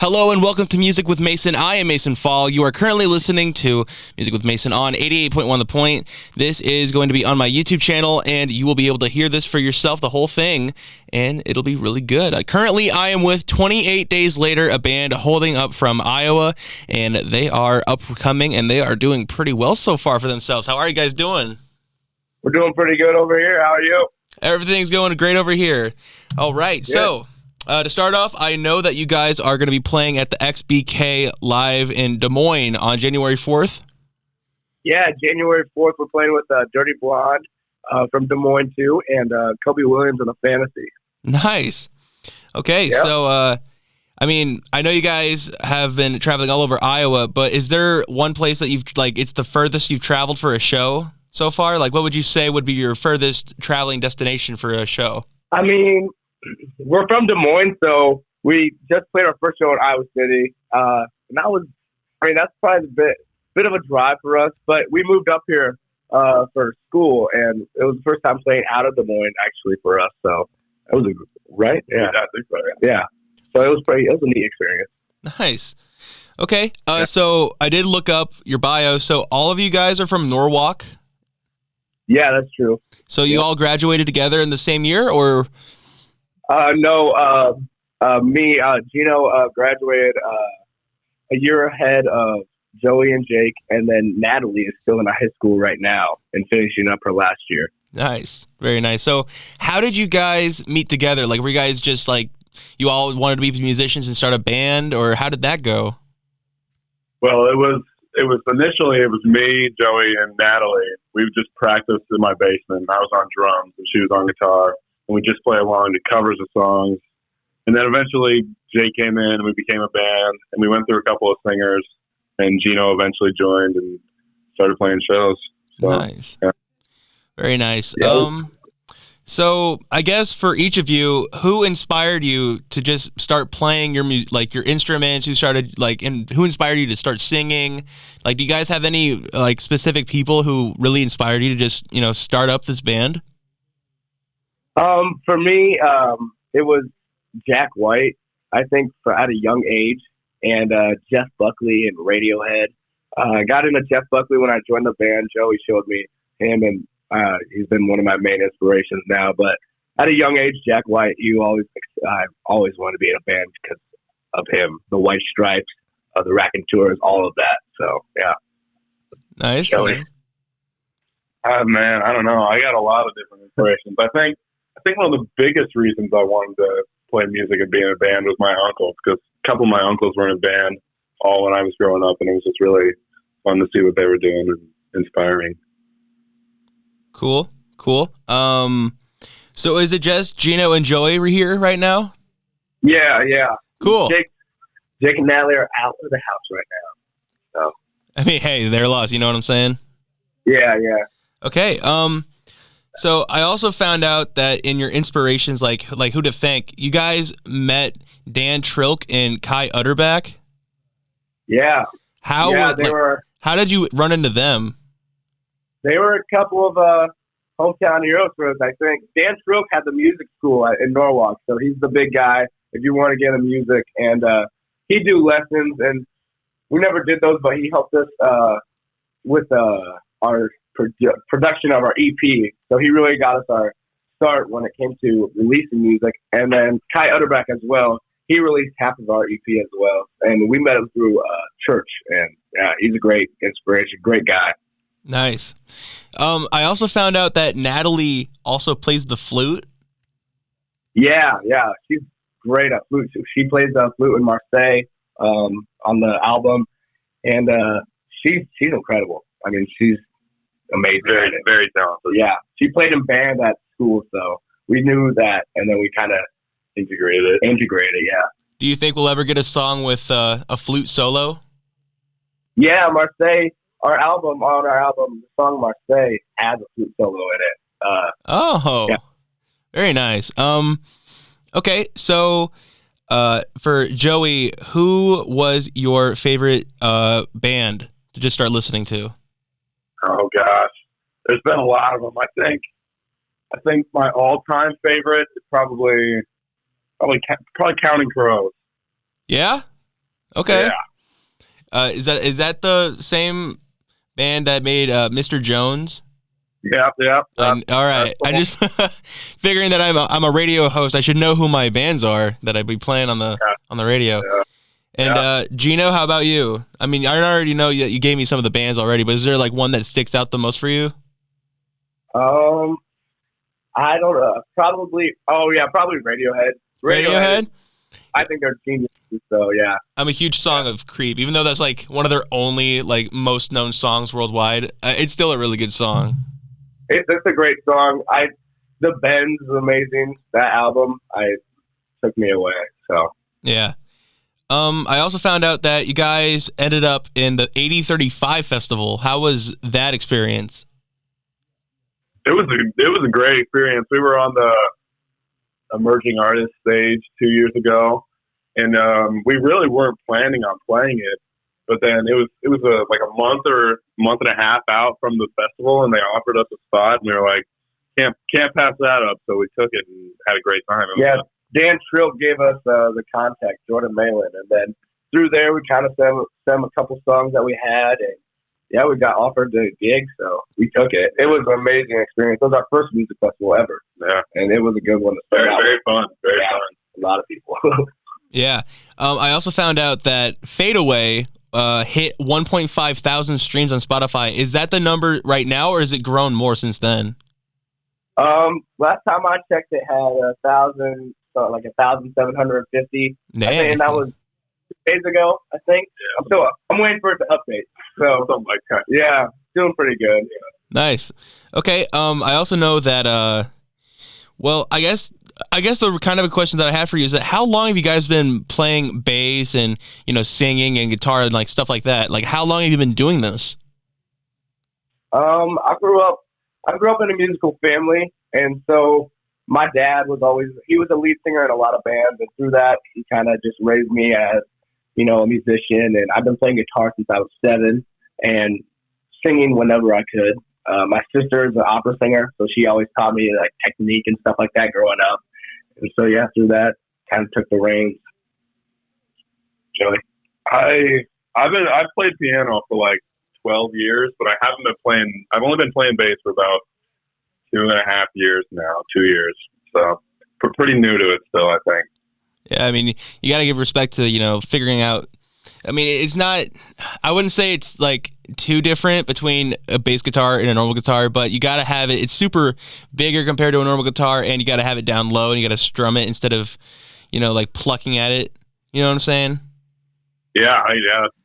Hello and welcome to Music with Mason. I am Mason Fall. You are currently listening to Music with Mason on 88.1 The Point. This is going to be on my YouTube channel, and you will be able to hear this for yourself, the whole thing, and it'll be really good. Currently, I am with 28 Days Later, a band holding up from Iowa, and they are upcoming, and they are doing pretty well so far for themselves. How are you guys doing? We're doing pretty good over here. How are you? Everything's going great over here. All right, so to start off, I know that you guys are going to be playing at the XBK Live in Des Moines on January 4th. Yeah, January 4th, we're playing with Dirty Blonde from Des Moines, too, and Kobe Williams and the Fantasy. Nice. Okay, so, I mean, I know you guys have been traveling all over Iowa, but is there one place that you've, like, it's the furthest you've traveled for a show so far? Like, what would you say would be your furthest traveling destination for a show? I mean, we're from Des Moines, so we just played our first show in Iowa City. And that's probably a bit of a drive for us, but we moved up here for school, and it was the first time playing out of Des Moines, actually, for us. So it was right? Yeah, I think so. Yeah. So it was a neat experience. Nice. Okay. So I did look up your bio. So all of you guys are from Norwalk? Yeah, that's true. So you all graduated together in the same year, or? No, Gino graduated a year ahead of Joey and Jake, and then Natalie is still in high school right now and finishing up her last year. Nice. Very nice. So how did you guys meet together? Like, were you guys just like, you all wanted to be musicians and start a band, or how did that go? Well, it was initially me, Joey, and Natalie. We just practiced in my basement. I was on drums and she was on guitar, and we just play along to covers of songs. And then eventually Jake came in and we became a band, and we went through a couple of singers, and Gino eventually joined and started playing shows. So, nice. Yeah. Very nice. Yeah. So I guess for each of you, who inspired you to just start playing your your instruments? Who inspired you to start singing? Like, do you guys have any like specific people who really inspired you to just start up this band? For me, it was Jack White. I think at a young age, and Jeff Buckley and Radiohead. I got into Jeff Buckley when I joined the band. Joey showed me him, and he's been one of my main inspirations now. But at a young age, Jack White, I always wanted to be in a band because of him. The White Stripes, the Raconteurs, all of that. So, yeah. Nice. Joey. Man, I don't know. I got a lot of different inspirations. I think one of the biggest reasons I wanted to play music and be in a band was my uncles, because a couple of my uncles were in a band all when I was growing up, and it was just really fun to see what they were doing and inspiring. Cool. So is it just Gino and Joey here right now? Yeah. Cool. Jake and Natalie are out of the house right now. So. I mean, hey, they're lost. You know what I'm saying? Yeah. Okay. So I also found out that in your inspirations, like who to thank, you guys met Dan Trilk and Kai Utterback. Yeah. How did you run into them? They were a couple of hometown heroes for us, I think. Dan Trilk had the music school in Norwalk, so he's the big guy if you want to get into music. And he'd do lessons, and we never did those, but he helped us with our production of our EP. So he really got us our start when it came to releasing music. And then Kai Utterback as well. He released half of our EP as well. And we met him through church, and he's a great inspiration, great guy. Nice. I also found out that Natalie also plays the flute. Yeah. She's great at flute. She plays the flute in Marseille on the album, and she's incredible. I mean, she's amazing. Very, very talented. Yeah. She played in band at school, so we knew that, and then we kind of integrated it, yeah. Do you think we'll ever get a song with a flute solo? Yeah, Marseille. On our album, the song Marseille has a flute solo in it. Yeah. Very nice. Okay, so for Joey, who was your favorite band to just start listening to? Oh gosh, there's been a lot of them. I think my all-time favorite is probably Counting Crows. Yeah. Okay. Yeah. Is that the same band that made Mr. Jones? Yep. All right. I just figuring that I'm a radio host. I should know who my bands are that I'd be playing on the radio. Yeah. And Gino, how about you? I mean, I already know you gave me some of the bands already, but is there like one that sticks out the most for you? I don't know. Probably. Oh yeah, probably Radiohead. Radiohead? I think they're geniuses. So yeah. I'm a huge song of Creep, even though that's like one of their only like most known songs worldwide. It's still a really good song. It's a great song. The Bends is amazing. That album, took me away. So yeah. I also found out that you guys ended up in the 8035 festival. How was that experience? It was a great experience. We were on the emerging artist stage 2 years ago, and we really weren't planning on playing it. But then it was like a month or month and a half out from the festival, and they offered us a spot, and we were like, can't pass that up. So we took it and had a great time. Yeah, Dan Trill gave us the contact, Jordan Malin, and then through there we kind of sent a couple songs that we had, and yeah, we got offered the gig, so we took it. It was an amazing experience. It was our first music festival ever. Yeah, and it was a good one to start out. Very fun. Very fun. A lot of people. Yeah. I also found out that Fade Away hit 1.5 thousand streams on Spotify. Is that the number right now, or has it grown more since then? Last time I checked, it had 1,750. Dang. I think, and that was 2 days ago, I think. Yeah. I'm waiting for it to update. So something like that. Yeah, doing pretty good. Yeah. Nice. Okay. I also know that. Well, I guess the kind of a question that I have for you is that how long have you guys been playing bass and singing and guitar and like stuff like that? Like, how long have you been doing this? I grew up in a musical family, and so my dad was a lead singer in a lot of bands, and through that he kind of just raised me as a musician, and I've been playing guitar since I was 7 and singing whenever I could. My sister is an opera singer, so she always taught me like technique and stuff like that growing up. And so yeah, through that, kind of took the reins. Joey, I've played piano for like 12 years, but I haven't been playing. I've only been playing bass for about 2.5 years now, 2 years. So we're pretty new to it still, I think. Yeah, I mean, you got to give respect to figuring out. I mean, it's not. I wouldn't say it's like too different between a bass guitar and a normal guitar, but you got to have it. It's super bigger compared to a normal guitar, and you got to have it down low, and you got to strum it instead of, like plucking at it. You know what I'm saying? Yeah,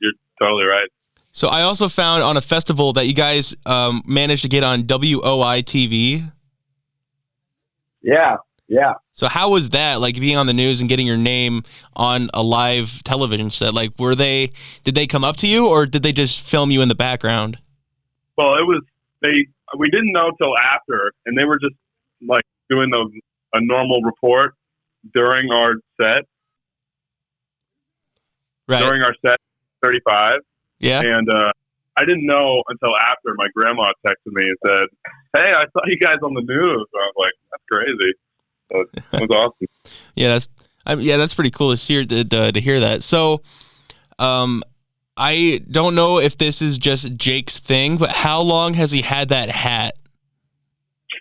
you're totally right. So I also found on a festival that you guys managed to get on WOI TV. Yeah. So how was that, like being on the news and getting your name on a live television set? Like, did they come up to you, or did they just film you in the background? Well, we didn't know till after, and they were just like doing a normal report during our set. Right. During our set, 35. Yeah. And I didn't know until after my grandma texted me and said, "Hey, I saw you guys on the news." I was like, "That's crazy." So it was awesome. Yeah, that's pretty cool to hear that. So, I don't know if this is just Jake's thing, but how long has he had that hat?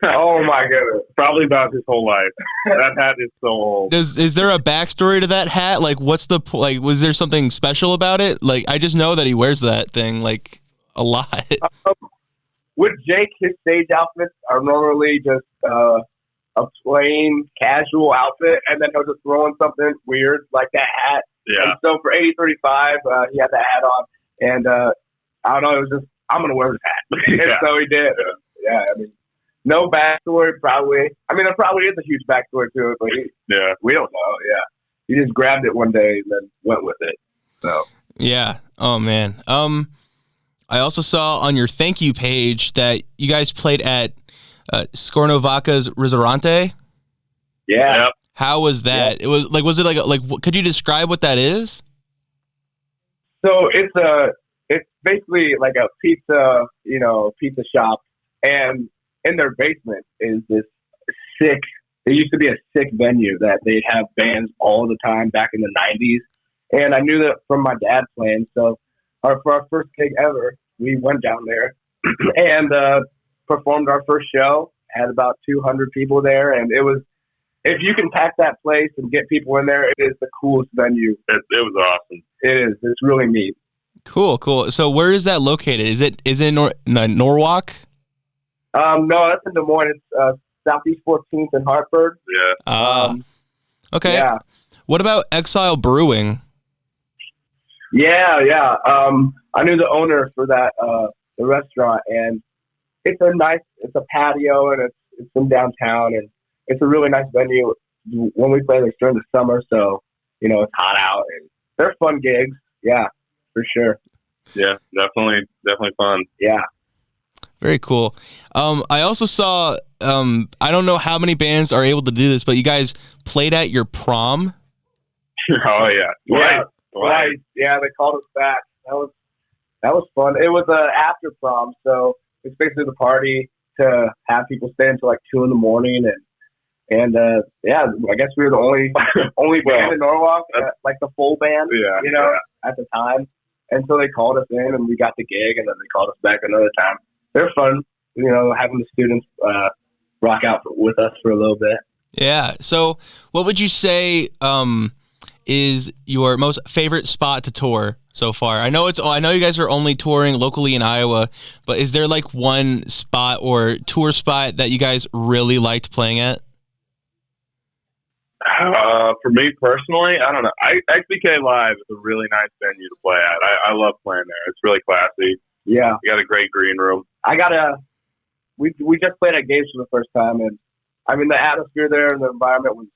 Oh my goodness, probably about his whole life. That hat is so old. Is there a backstory to that hat? Like, was there something special about it? Like, I just know that he wears that thing like a lot. With Jake, his stage outfits are normally just a plain casual outfit, and then he'll just throw in something weird like that hat. Yeah. And so for 8035, he had that hat on, and I don't know, it was just, I'm gonna wear this hat. And so he did. Yeah, I mean, no backstory, probably. I mean, there probably is a huge backstory to it, but we don't know. Yeah, he just grabbed it one day and then went with it. So yeah. Oh man. I also saw on your thank you page that you guys played at Skornovaca's Ristorante. Yeah. Yep. How was that? Yep. It was like could you describe what that is? So it's basically like a pizza shop, and in their basement is this sick. It used to be a sick venue that they'd have bands all the time back in the 90s, and I knew that from my dad playing. So for our first gig ever, we went down there and performed our first show. Had about 200 people there, and it was. If you can pack that place and get people in there, it is the coolest venue. It was awesome. It is. It's really neat. Cool. So where is that located? Is it in Norwalk? No, that's in Des Moines. It's Southeast 14th in Hartford. Yeah. Okay. Yeah. What about Exile Brewing? Yeah. I knew the owner for that the restaurant, and it's a patio, and it's in downtown, and it's a really nice venue. When we play, there's during the summer, so it's hot out, and they're fun gigs. Yeah, for sure. Yeah, definitely fun. Yeah. Very cool. I also saw. I don't know how many bands are able to do this, but you guys played at your prom. Oh yeah, Right. Yeah, they called us back. That was fun. It was after prom, so it's basically the party to have people stay until like 2 a.m. And yeah, I guess we were the only band in Norwalk, like the full band, at the time. And so they called us in, and we got the gig, and then they called us back another time. They're fun, having the students rock out with us for a little bit. Yeah. So, what would you say is your most favorite spot to tour so far? I know you guys are only touring locally in Iowa, but is there like one spot or tour spot that you guys really liked playing at? For me personally, I don't know. XBK Live is a really nice venue to play at. I love playing there. It's really classy. Yeah. We got a great green room. We just played at Gabe's for the first time, and I mean the atmosphere there and the environment was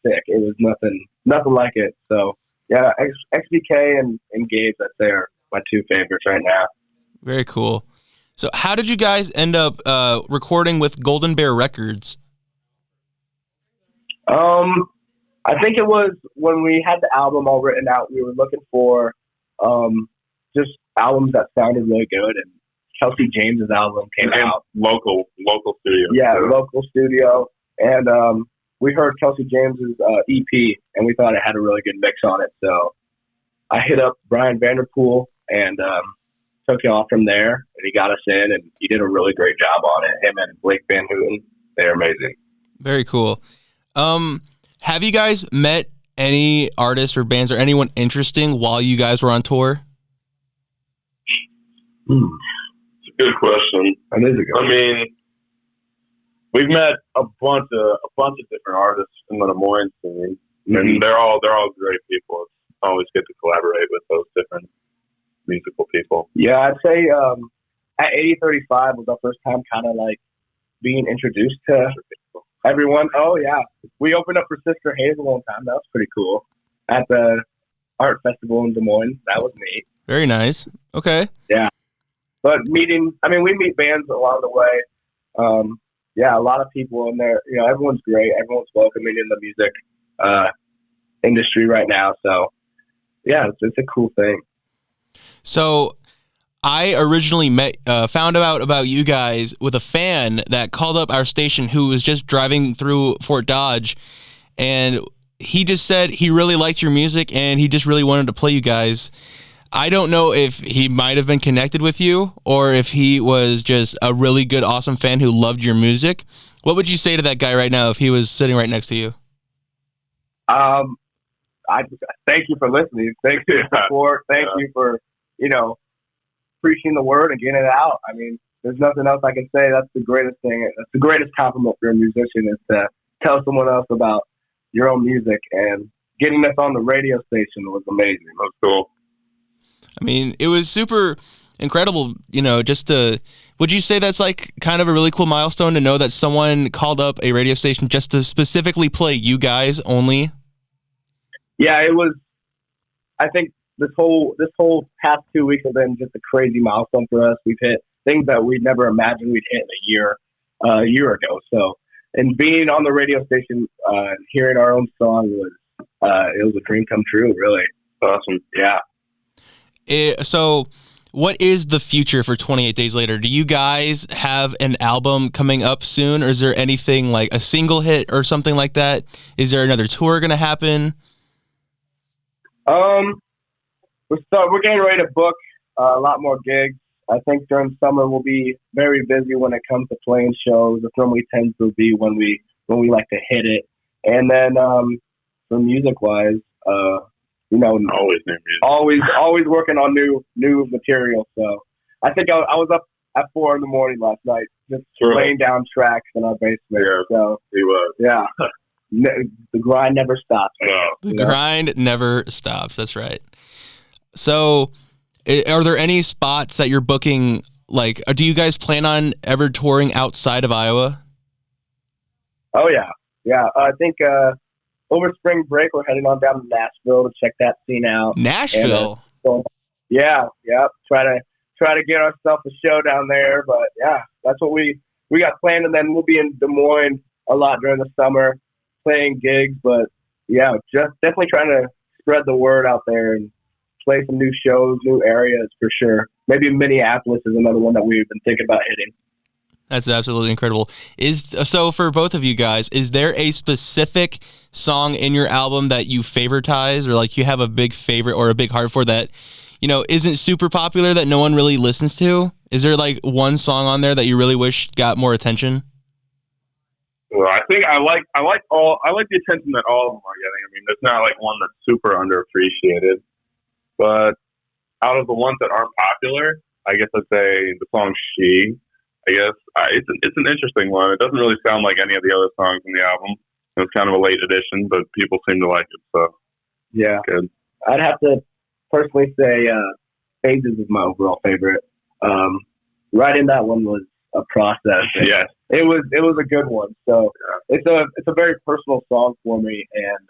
sick. It was nothing like it. So yeah, XBK and Gabe's, I'd say, are my two favorites right now. Very cool. So how did you guys end up recording with Golden Bear Records? I think it was when we had the album all written out, we were looking for just albums that sounded really good, and Kelsey James's album came out. Local studio. Yeah, local studio. And we heard Kelsey James's EP, and we thought it had a really good mix on it. So I hit up Brian Vanderpool and took it off from there, and he got us in, and he did a really great job on it. Him and Blake Van Houten, they're amazing. Very cool. Have you guys met any artists or bands or anyone interesting while you guys were on tour? It's a good question. That is a good one. I mean, we've met a bunch of different artists in the Des Moines scene, and they're all great people. It's always good to collaborate with those different musical people. Yeah, I'd say at 8035 was our first time kind of like being introduced to everyone. Oh yeah, we opened up for Sister Hazel one time. That was pretty cool at the art festival in Des Moines. That was neat. Very nice. Okay. Yeah, but we meet bands along the way. Yeah, a lot of people in there. Everyone's great. Everyone's welcoming in the music industry right now. So yeah, it's a cool thing. So I originally found out about you guys with a fan that called up our station who was just driving through Fort Dodge, and he just said he really liked your music and he just really wanted to play you guys. I don't know if he might have been connected with you or if he was just a really good, awesome fan who loved your music. What would you say to that guy right now if he was sitting right next to you? I thank you for listening. Thank you for support. Thank you for, preaching the word and getting it out. I mean, there's nothing else I can say. That's the greatest thing. That's the greatest compliment for a musician is to tell someone else about your own music, and getting us on the radio station was amazing. That's cool. I mean, it was super incredible, would you say that's like kind of a really cool milestone to know that someone called up a radio station just to specifically play you guys only? Yeah, it was. I think this whole past 2 weeks have been just a crazy milestone for us. We've hit things that we'd never imagined we'd hit in a year ago. So, and being on the radio station, hearing our own song was a dream come true. Really awesome. Yeah. So what is the future for 28 Days Later? Do you guys have an album coming up soon, or is there anything like a single hit or something like that? Is there another tour going to happen? We're getting ready to book a lot more gigs. I think during summer we'll be very busy when it comes to playing shows. It normally tends to be when we like to hit it. And then for music wise, Always new music. always working on new material. So I think I was up at 4 a.m. last night just laying down tracks in our basement. Yeah, so he was. Yeah. The grind never stops. No. The grind never stops. That's right. So, are there any spots that you're booking? Like, do you guys plan on ever touring outside of Iowa? Oh yeah. I think over spring break we're heading on down to Nashville to check that scene out. Nashville. And, yeah. Try to get ourselves a show down there. But yeah, that's what we got planned, and then we'll be in Des Moines a lot during the summer playing gigs. But yeah, just definitely trying to spread the word out there and play some new shows, new areas for sure. Maybe Minneapolis is another one that we've been thinking about hitting. That's absolutely incredible. So for both of you guys, is there a specific song in your album that you favoritize, or like you have a big favorite or a big heart for that, isn't super popular that no one really listens to? Is there like one song on there that you really wish got more attention? Well, I think I like the attention that all of them are getting. I mean, there's not like one that's super underappreciated, but out of the ones that aren't popular, I guess I'd say the song "She." I guess it's an interesting one. It doesn't really sound like any of the other songs in the album. It's kind of a late addition, but people seem to like it. So yeah, good. I'd have to personally say "Phases" is my overall favorite. Writing that one was a process. Yes, it was a good one. So it's a very personal song for me, and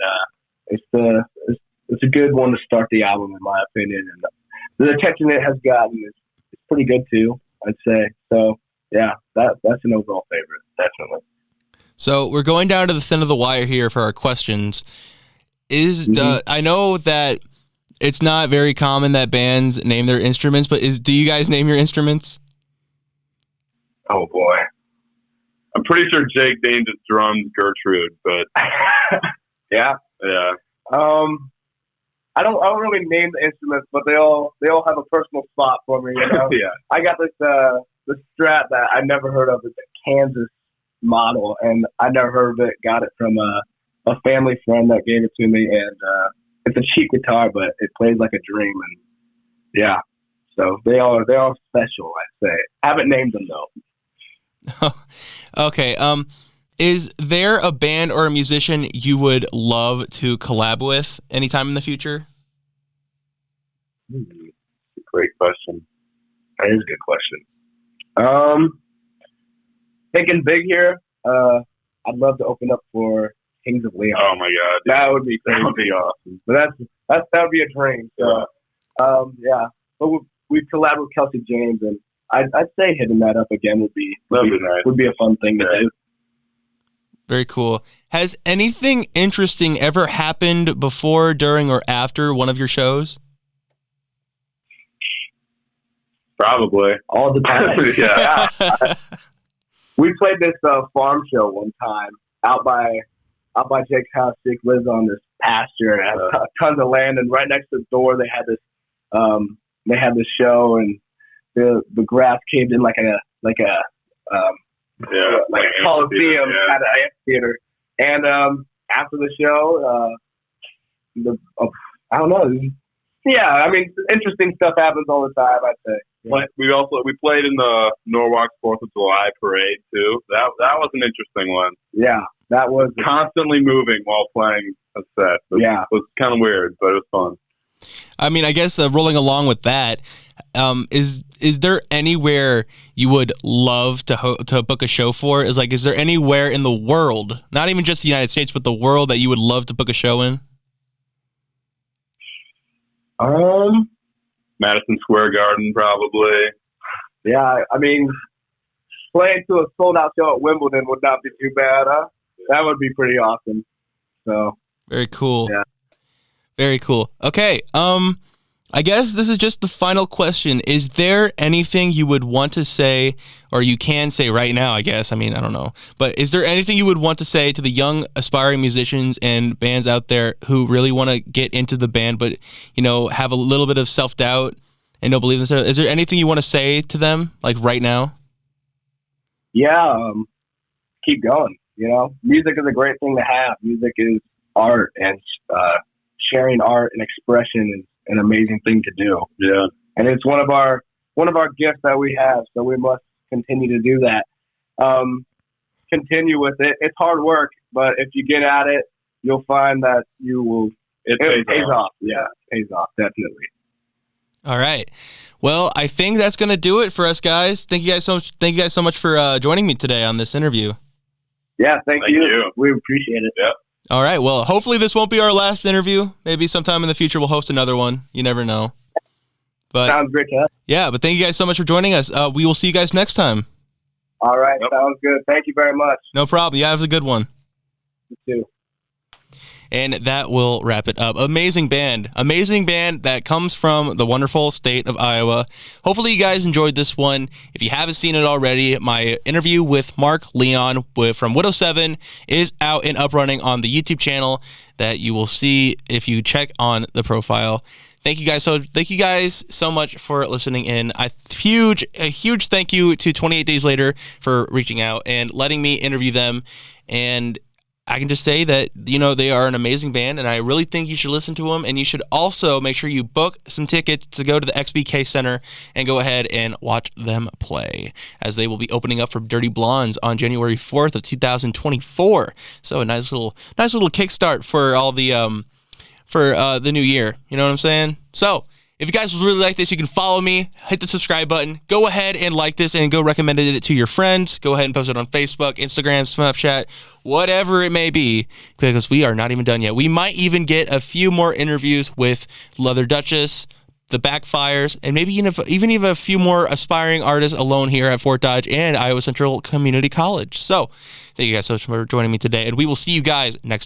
it's a good one to start the album in my opinion. And the attention it has gotten is pretty good too, I'd say. So. Yeah, that's an overall favorite, definitely. So we're going down to the thin of the wire here for our questions. I know that it's not very common that bands name their instruments, but do you guys name your instruments? Oh boy, I'm pretty sure Jake named his drums Gertrude, but yeah. I don't really name the instruments, but they all have a personal spot for me. Yeah. I got this Strat that I never heard of. It's a Kansas model, and I never heard of it. Got it from a family friend that gave it to me, and it's a cheap guitar, but it plays like a dream. And yeah, so they're all special. I'd say. Haven't named them though. Okay. Is there a band or a musician you would love to collab with anytime in the future? Great question. That is a good question. Thinking big here. I'd love to open up for Kings of Leon. Oh my God, that would be crazy. That would be awesome. But that would be a dream. So, yeah. But we've collabed with Kelsey James, and I'd say hitting that up again would be a fun thing to do. Very cool. Has anything interesting ever happened before, during, or after one of your shows? Probably. All the time. Yeah. We played this farm show one time out by Jake's house. Jake lives on this pasture and has tons of land, and right next to the door they had this show, and the grass caved in like a Coliseum at an amphitheater. And after the show, I don't know. Yeah, I mean, interesting stuff happens all the time, I'd say. Yeah. We played in the Norwalk 4th of July parade too. That was an interesting one. Yeah, that was constantly moving while playing a set. It was kind of weird, but it was fun. I mean, I guess rolling along with that, is there anywhere you would love to book a show for? Is there anywhere in the world, not even just the United States, but the world, that you would love to book a show in? Madison Square Garden, probably. Yeah, I mean, playing to a sold-out show at Wimbledon would not be too bad, huh? That would be pretty awesome. So very cool. Yeah. Very cool. Okay. I guess this is just the final question. Is there anything you would want to say, or you can say right now, I guess? I mean, I don't know. But is there anything you would want to say to the young aspiring musicians and bands out there who really want to get into the band, but, have a little bit of self-doubt and don't believe in themselves? Is there anything you want to say to them, like right now? Yeah, keep going. Music is a great thing to have. Music is art, and sharing art and expression is an amazing thing to do. Yeah. And it's one of our gifts that we have, so we must continue to do that. Continue with it. It's hard work, but if you get at it, you'll find that it pays off. Yeah, it pays off, definitely. All right. Well, I think that's going to do it for us, guys. Thank you guys so much for joining me today on this interview. Yeah, thank you. We appreciate it. Yeah. All right. Well, hopefully this won't be our last interview. Maybe sometime in the future we'll host another one. You never know. But sounds great to us. Yeah, but thank you guys so much for joining us. We will see you guys next time. All right. Sounds good. Thank you very much. No problem. You have a good one. You too. And that will wrap it up. Amazing band that comes from the wonderful state of Iowa. Hopefully you guys enjoyed this one. If you haven't seen it already, my interview with Mark Leon from Widow 7 is out and up running on the YouTube channel that you will see if you check on the profile. Thank you guys so much for listening in. A huge thank you to 28 Days Later for reaching out and letting me interview them. And I can just say that, they are an amazing band, and I really think you should listen to them, and you should also make sure you book some tickets to go to the XBK Center and go ahead and watch them play, as they will be opening up for Dirty Blondes on January 4th of 2024. So a nice little kickstart for all the the new year. You know what I'm saying? So if you guys really like this, you can follow me, hit the subscribe button, go ahead and like this, and go recommend it to your friends. Go ahead and post it on Facebook, Instagram, Snapchat, whatever it may be, because we are not even done yet. We might even get a few more interviews with Leather Duchess, the Backfires, and maybe even a few more aspiring artists alone here at Fort Dodge and Iowa Central Community College. So thank you guys so much for joining me today, and we will see you guys next time.